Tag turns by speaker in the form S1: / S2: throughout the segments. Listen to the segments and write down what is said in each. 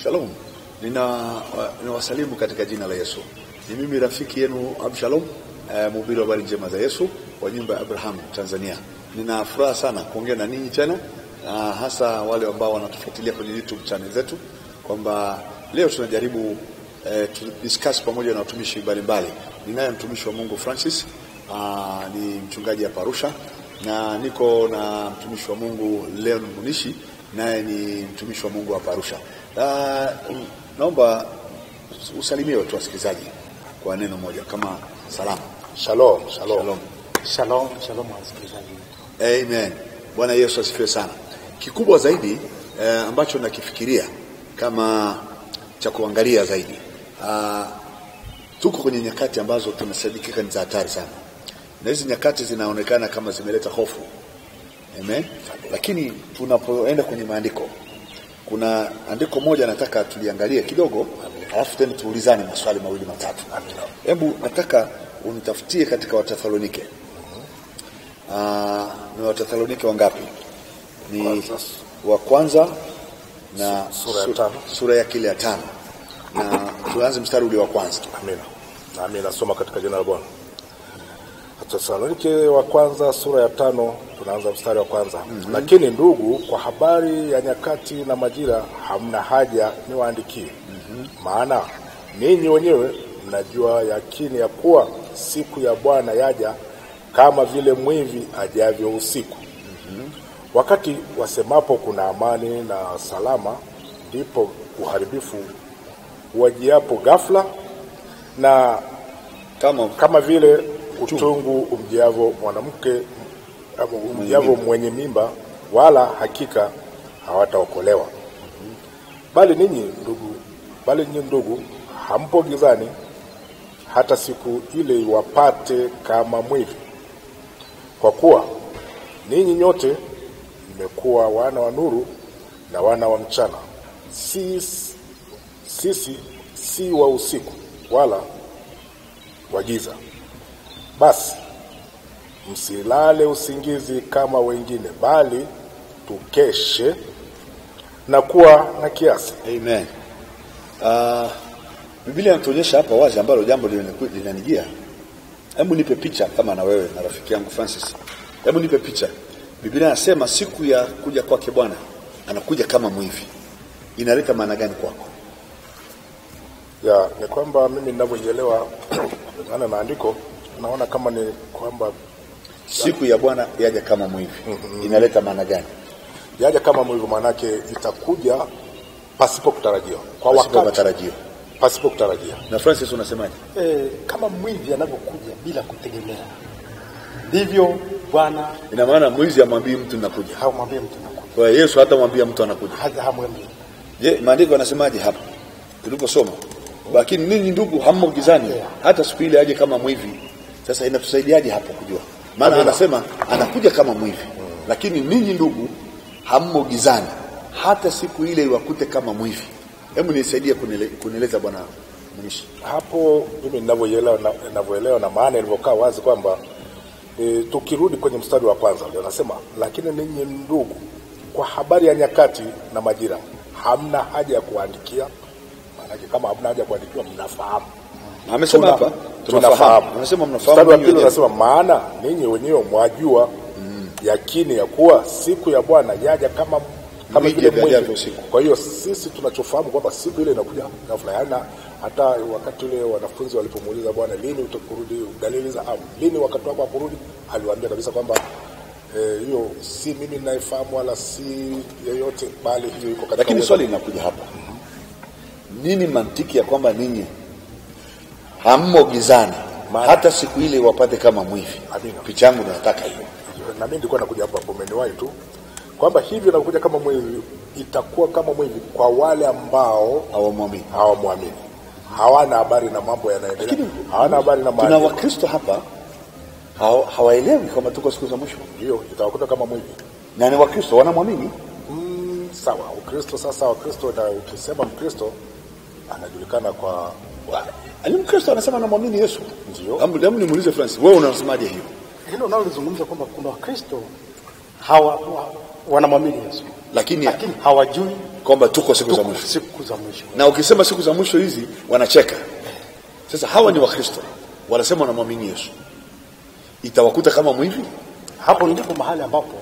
S1: Shalom. Ninawasalimu katika jina la Yesu. Ni mimi rafiki yenu Abshalom, mhubiri wa habari njema za Yesu wa nyumba ya Abraham Tanzania. Nina furaha sana kuongea na ninyi tena, hasa wale ambao wanatufuatilia kwenye YouTube channel zetu, kwamba leo tunajaribu to discuss pamoja na watumishi mbalimbali. Ninaye mtumishi wa Mungu Francis, ni mchungaji hapa Arusha, na niko na mtumishi wa Mungu Leon Munishi, naye ni mtumishi wa Mungu hapa Arusha. Naomba usalimie watu wasikilizaji kwa neno moja kama salamu.
S2: Shalom.
S1: Wasikilizaji. Amen. Bwana Yesu asifiwe sana. Kikubwa zaidi ambacho nakifikiria kama cha kuangalia zaidi, tuko kwenye nyakati ambazo tunasadikika ni za hatari sana, na hizi nyakati zinaonekana kama zimeleta hofu. Amen. Lakini tunapoenda kwenye maandiko, kuna andiko moja nataka tuliangalie kidogo, alafu tena tuulizane maswali mawili matatu. Hebu nataka unitafutie katika Wathesalonike. Ni Wathesalonike wangapi? Ni wa kwanza na sura ya kile ya 5. Na tuanze mstari ule wa kwanza.
S2: Amina. Na mimi nasoma katika jina la Bwana. Wathesalonike wa kwanza sura ya 5, tunaanza mstari wa kwanza. Lakini ndugu, kwa habari ya nyakati na majira hamna haja niwaandikie. Maana ninyi wenyewe mnajua yakini ya kuwa siku ya Bwana yaja kama vile mwivi ajavyo usiku. Wakati wasemapo kuna amani na salama, ndipo uharibifu wajiapo ghafla, na kama vile utungu umjiavo mwanamke umjiavo mwenye mimba, wala hakika hawataokolewa. Bali ninyi ndugu hampo gizani, hata siku ile iwapate kama mwivi. Kwa kuwa ninyi nyote mmekuwa wana wa nuru na wana wa mchana. Sisi si wa usiku wala wa giza. Basi msilale usingizi kama wengine, bali tukeshe na kuwa na kiasi.
S1: Amen. Biblia inatuonyesha hapa wazi ambalo jambo linanijia. Hebu nipe picha kama na wewe na rafiki yangu Francis. Hebu nipe picha. Biblia inasema siku ya kuja kwake Bwana anakuja kama mwivi. Inaleta maana gani kwako?
S2: Ni kwamba mimi ninavyoelewa maana maandiko, naona kama ni kwamba
S1: siku ya Bwana yaja kama mwivi. Inaleta maana gani?
S2: Yaja kama mwivi maana yake itakuja pasipo kutarajiwa. Kwa wakati pasipo kutarajia.
S1: Na Francis unasemaje?
S3: Kama mwivi anapokuja bila kutegemea, ndivyo Bwana.
S1: Ina maana mwizi amwambie mtu nakuja.
S3: Hamwambie mtu nakuja.
S1: Kwa Yesu hata mwambia mtu anakuja.
S3: Hamwambie.
S1: Je, maandiko yanasemaje hapa? Tuliposoma, lakini ninyi ndugu hammo gizani, hata siku ile aje kama mwivi. Sasa inatusaidiaje hapo kujua? Maana anasema anakuja kama mwivi. Lakini ninyi ndugu hammo gizani, hata siku ile iwakute kama mwivi. Hebu nisaidie kunieleza Bwana Munishi.
S2: Hapo mimi ninavyoelewa na maana ilivyokaa wazi kwamba tukirudi kwenye mstari wa kwanza ndio anasema, lakini ninyi ndugu, kwa habari ya nyakati na majira hamna haja ya kuandikia. Maana kama hamna haja ya kuandikiwa, mnafahamu.
S1: Amesema hapa
S2: tunafahamu.
S1: Anasema mnafahamu.
S2: Mstari wa pili anasema, maana ninyi wenyewe mwajua yakini ya kuwa siku ya Bwana yaja kama vile mwivi. Kwa hiyo sisi tunachofahamu kwamba siku ile inakuja ghafla. Hata wakati ule wanafunzi walipomuuliza Bwana, lini utakurudi, dalili za lini wakati wako wa kurudi, aliwaambia kabisa kwamba hiyo si mimi ninayefahamu wala si yeyote, bali hiyo iko katika.
S1: Lakini swali linakuja hapa. Nini mantiki ya kwamba ninyi hammo gizani hata siku ile wapate kama mwivi? Picha yangu nataka hiyo.
S2: Na mimi nilikuwa nakuja hapa pomeniwahi tu kwamba hivyo nakuja kama mwivi, itakuwa kama mwivi kwa wale ambao hawamwamini. Hawana habari na mambo yanayoendelea. Hawana habari na
S1: mambo. Tuna Wakristo hapa hawaelewi kama tuko siku za mwisho.
S2: Hiyo itawakuta kama mwivi.
S1: Na ni Wakristo wanamwamini.
S2: Sawa, Ukristo sasa, Wakristo, na ukisema Mkristo anajulikana kwa
S1: ali Mkristo anasema anamwamini Yesu.
S2: Ndio.
S1: Hebu nimuulize Francis, wewe unasemaje hiyo?
S3: Hilo nalo lizungumza kwamba kuna Wakristo wanamwamini Yesu,
S1: lakini
S3: hawajui
S1: kwamba tuko siku za mwisho.
S3: Siku za mwisho.
S1: Na ukisema siku za mwisho hizi wanacheka. Sasa hawa ni Wakristo, wanasema wanamwamini Yesu. Itawakuta kama mwivi?
S3: Hapo ndipo mahali ambapo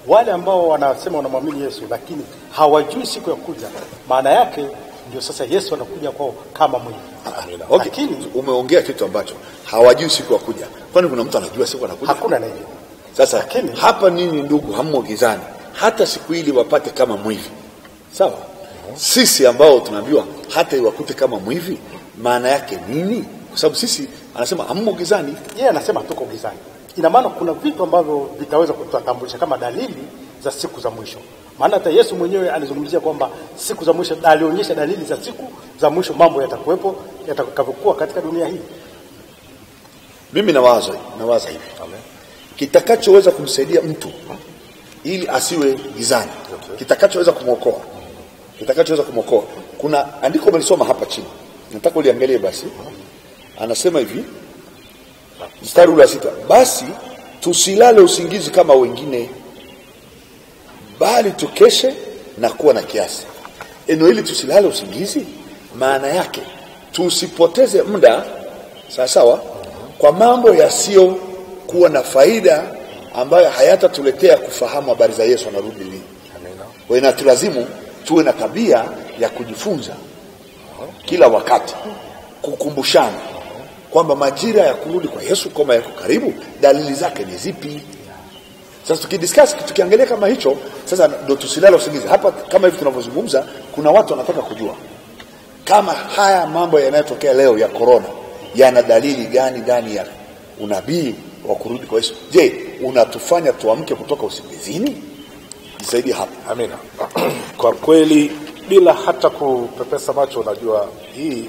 S3: wale ambao wanasema wanamwamini Yesu lakini hawajui siku ya kuja, maana yake ndio sasa Yesu anakuja kwao kama mwivi.
S1: Okay.
S3: Lakini
S1: Umeongea kitu ambacho hawajui siku ya kuja. Kwani kuna mtu anajua siku anakuja?
S3: hakuna anayejua.
S1: Sasa
S3: Lakini
S1: hapa nini ndugu, hammo gizani hata siku ili wapate kama mwivi. Sawa? Sisi ambao tunaambiwa hata iwakute kama mwivi, maana yake nini? Kwa sababu sisi anasema hammo gizani.
S3: yeye anasema tuko gizani. Ina maana kuna vitu ambavyo vitaweza kututambulisha kama dalili za siku za mwisho. Maana hata Yesu mwenyewe alizungumzia kwamba siku za mwisho, alionyesha dalili za siku za mwisho, mambo yatakuwepo, yatakavyokuwa katika dunia hii.
S1: Mimi nawaza hivi. Kitakachoweza kumsaidia mtu ili asiwe gizani, kitakachoweza kumwokoa. Kuna andiko umelisoma hapa chini. Nataka uliangalie basi. Anasema hivi, mstari ule wa 6, basi tusilale usingizi kama wengine, bali tukeshe na kuwa na kiasi. Eneo hili tusilale usingizi, maana yake tusipoteze muda sawa kwa mambo yasiyo kuwa na faida, ambayo hayatatuletea kufahamu habari za Yesu anarudi lini. Kwa hiyo inatulazimu tuwe na tabia ya kujifunza kila wakati, kukumbushana kwamba majira ya kurudi kwa Yesu kama yako karibu, dalili zake ni zipi. Sasa tukiangalia kama hicho, sasa ndio tusilale usingizi. Hapa kama hivi tunavyozungumza, kuna watu wanataka kujua kama haya mambo yanayotokea leo ya corona yana dalili gani ya unabii wa kurudi kwa Yesu. Je, unatufanya tuamke kutoka usingizini? Zaidi hapa.
S2: Amina. Kwa kweli bila hata kupepesa macho, unajua hii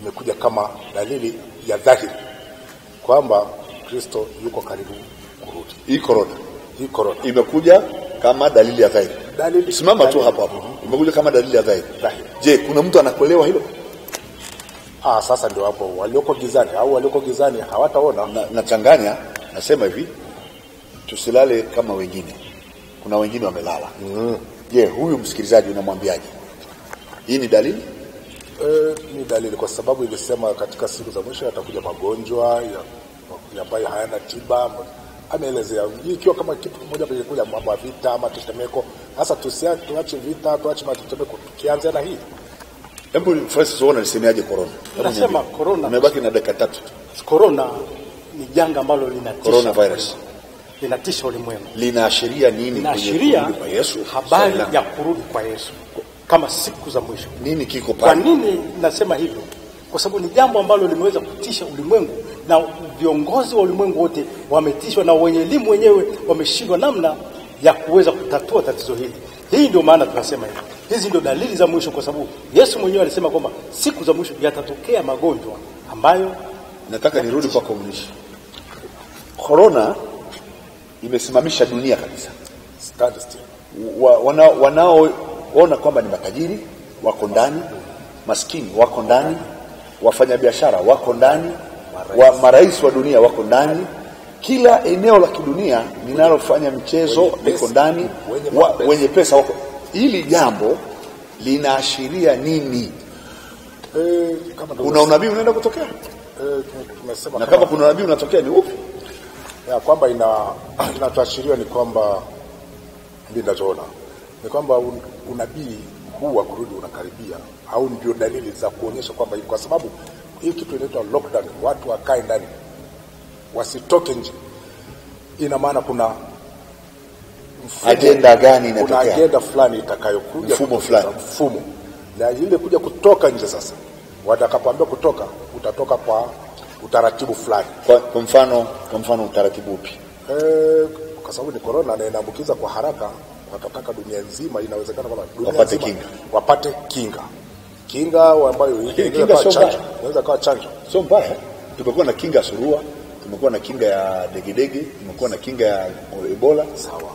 S2: imekuja kama dalili ya dhahiri kwamba Kristo yuko karibu kurudi.
S1: Hii corona imekuja kama dalili ya dhahiri. Simama tu hapo. Imekuja kama dalili ya dhahiri. Je, kuna mtu anakuelewa hilo?
S2: Sasa ndio hapo walioko gizani hawataona.
S1: Nachanganya, nasema hivi, tusilale kama wengine. Kuna wengine wamelala. Je, huyu msikilizaji unamwambiaje? Hii ni dalili?
S2: Ni dalili, kwa sababu ilisema katika siku za mwisho yatakuja magonjwa ambayo hayana tiba. Ameelezea ikiwa kama kitu kimoja kilikuja mambo ya vita ama tetemeko. Sasa tuache vita, tuache matetemeko, tukianza na hii.
S1: Hebu Francis uone nisemeaje corona.
S3: Nasema corona.
S1: Umebaki na dakika 3 tu.
S3: Corona ni janga ambalo linatisha.
S1: Coronavirus.
S3: Linatisha ulimwengu.
S1: Linaashiria nini?
S3: Linaashiria
S1: kwa Yesu?
S3: Habari ya kurudi kwa Yesu kama siku za mwisho.
S1: Nini kiko pale?
S3: Kwa nini nasema hivyo? Kwa sababu ni jambo ambalo limeweza kutisha ulimwengu, na viongozi wa ulimwengu wote wametishwa, na wenye elimu wenyewe wameshindwa namna ya kuweza kutatua tatizo hili. Hii ndio maana tunasema hivi. Hizi ndio dalili za mwisho, kwa sababu Yesu mwenyewe alisema kwamba siku za mwisho yatatokea magonjwa ambayo.
S1: Nataka nirudi kwa komunishi. Corona imesimamisha dunia kabisa. Wanaoona kwamba ni matajiri wako ndani, maskini wako ndani, wafanyabiashara wako ndani, marais wa dunia wako ndani, kila eneo la kidunia linalofanya michezo liko ndani, wenye pesa wako. Hili jambo linaashiria nini? Kuna unabii unaenda kutokea?
S2: Tumesema
S1: na kama kuna unabii unatokea ni upi?
S2: Ya kwamba inatuashiria ni kwamba ninachoona ni kwamba unabii huu wa kurudi unakaribia, au ndio dalili za kuonyesha kwamba, kwa sababu hii kitu inaitwa lockdown, watu wakae ndani wasitoke nje. Ina maana kuna
S1: agenda gani inatokea?
S2: Kuna agenda fulani itakayokuja, mfumo na ile kuja kutoka nje. Sasa watakapoambia kutoka, utatoka kwa utaratibu fulani.
S1: Kwa mfano utaratibu upi?
S2: Kwa sababu ni corona na inaambukiza kwa haraka, watataka dunia nzima, inawezekana kwamba wapate kinga ambayo inaweza kuwa chanjo.
S1: Sio mbaya. Tumekuwa na kinga surua, tumekuwa na kinga ya degedege, tumekuwa na kinga ya Ebola.
S2: Sawa.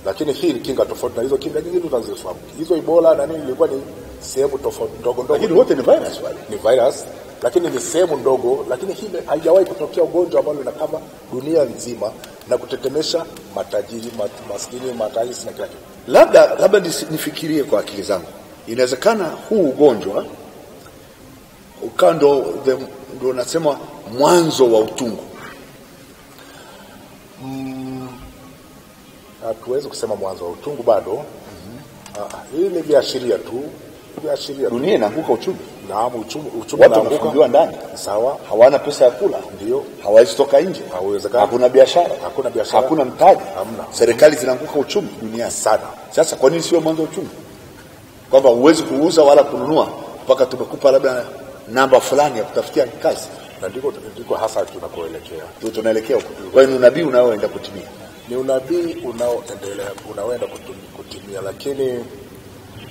S2: Lakini hii ni kinga tofauti na hizo kinga nyingine tunazifahamu. Hizo Ebola na nini ilikuwa ni sehemu tofauti ndogo.
S1: Lakini wote ni virus wale.
S2: Ni virus, lakini ni sehemu ndogo. Lakini hii haijawahi kutokea ugonjwa ambao unakaba dunia nzima na kutetemesha matajiri, maskini, marais na kila kitu.
S1: Labda nifikirie kwa akili zangu. inawezekana huu ugonjwa ukando ndio nasema mwanzo wa utungu.
S2: Hatuwezi kusema mwanzo wa utungu bado. Ile biashiria tu.
S1: Dunia inaanguka uchumi.
S2: Naam, uchumi
S1: watu wanafungiwa ndani.
S2: Sawa.
S1: Hawana pesa ya kula.
S2: Ndio.
S1: Hawezi toka nje. Hakuna biashara. Hakuna mtaji. Serikali zinaanguka uchumi dunia sana. Sasa kwa nini sio mwanzo wa uchumi? Kwamba huwezi kuuza wala kununua mpaka tumekupa labda namba fulani ya kutafutia kazi.
S2: Na ndiko hasa tunakoelekea.
S1: Ndio tunaelekea huko. Kwa hiyo unabii unaoenda kutimia.
S2: Ni unabii unaoenda kutimia, lakini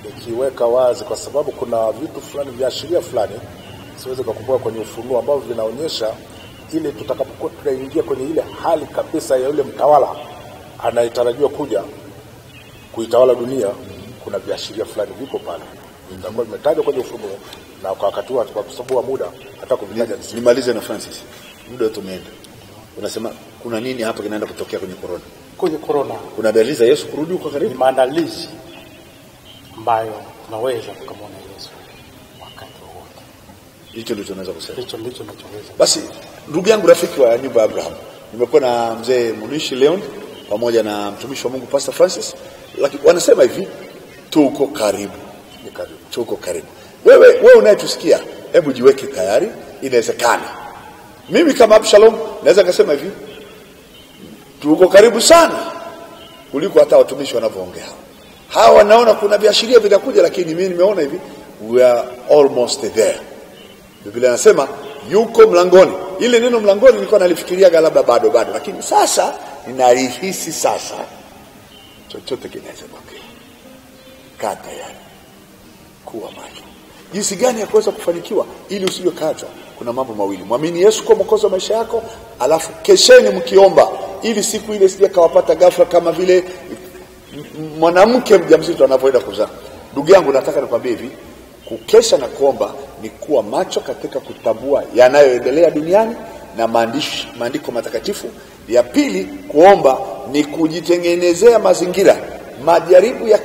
S2: ikiweka wazi, kwa sababu kuna vitu fulani vya sheria fulani siwezi kukumbuka kwenye Ufunuo ambavyo vinaonyesha ile tutakapokuwa tunaingia kwenye ile hali kabisa ya yule mtawala anayetarajiwa kuja kuitawala dunia. Kuna viashiria fulani viko pale vitakuwa vimetajwa kwenye Ufunuo, na kwa wakati huo kwa sababu wa muda hata kuvitaja.
S1: Nimalize na Francis, muda tumeenda. Unasema kuna nini hapa kinaenda kutokea kwenye corona?
S3: Kwenye corona
S1: kuna dalili za Yesu kurudi huko karibu?
S3: Ni maandalizi ambayo tunaweza tukamwona Yesu wakati wote.
S1: Hicho ndicho tunaweza kusema.
S3: Hicho ndicho tunachoweza.
S1: Basi ndugu yangu rafiki wa nyumba ya Abraham, nimekuwa na mzee Munishi Leon pamoja na mtumishi wa Mungu Pastor Francis, lakini wanasema hivi, tuko karibu. Ni karibu. Tuko karibu. Wewe unayetusikia, hebu jiweke tayari, inawezekana. Mimi kama Absalom naweza kusema hivi, tuko karibu sana kuliko hata watumishi wanavyoongea. Hawa wanaona kuna viashiria vitakuja, lakini mimi nimeona hivi, we are almost there. Biblia inasema yuko mlangoni. Ile neno mlangoni nilikuwa nalifikiria labda bado, lakini sasa ninalihisi sasa chochote kinaweza kutokea. Kaa tayari, kuwa macho. Jinsi gani ya kuweza kufanikiwa ili usije kaachwa? Kuna mambo mawili. Muamini Yesu kwa mwokozi wa maisha yako, alafu kesheni mkiomba ili siku ile sije kawapata ghafla kama vile mwanamke mjamzito anapoenda kuzaa. Ndugu yangu, nataka nikwambie hivi, kukesha na kuomba ni kuwa macho katika kutambua yanayoendelea duniani na maandiko matakatifu. Ya pili, kuomba ni kujitengenezea mazingira. Majaribu ya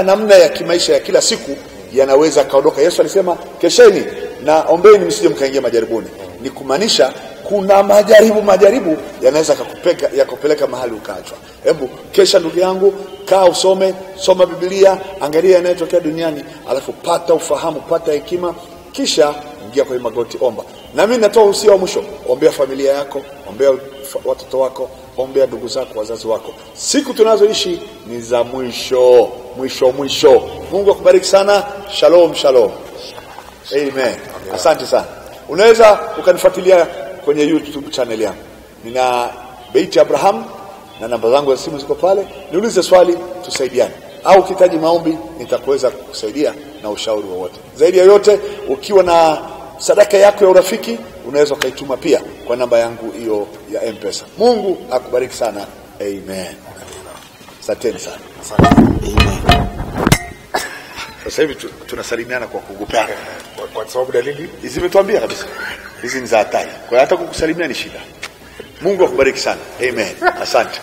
S1: namna ya kimaisha ya kila siku yanaweza kaondoka. Yesu alisema kesheni na ombeni msije mkaingia majaribuni. Ni kumaanisha kuna majaribu yanaweza yakupeleka mahali ukaachwa. Hebu kesha ndugu yangu, kaa soma Biblia, angalia yanayotokea duniani, alafu pata ufahamu, pata hekima, kisha ingia kwenye magoti, omba. Na mimi natoa usia wa mwisho, ombea familia yako, ombea watoto wako, ombea ndugu zako, wazazi wako. Siku tunazoishi ni za mwisho. Mungu akubariki sana. Shalom. Amen. Asante sana. Unaweza ukanifuatilia kwenye YouTube channel yangu. Nina Beit Abraham na namba zangu za simu ziko pale. Niulize swali tusaidiane. Au ukihitaji maombi nitakuweza kukusaidia na ushauri wowote. Zaidi ya yote, ukiwa na sadaka yako ya urafiki unaweza kaituma pia kwa namba yangu hiyo ya M-Pesa. Mungu akubariki sana. Amen. Asante sana. Amen. Sasa hivi tunasalimiana kwa kugopana.
S2: Kwa sababu dalili
S1: zimetuambia kabisa. Hizi ni za hatari. Kwa hiyo hata kukusalimia ni shida. Mungu akubariki sana. Amen. Asante.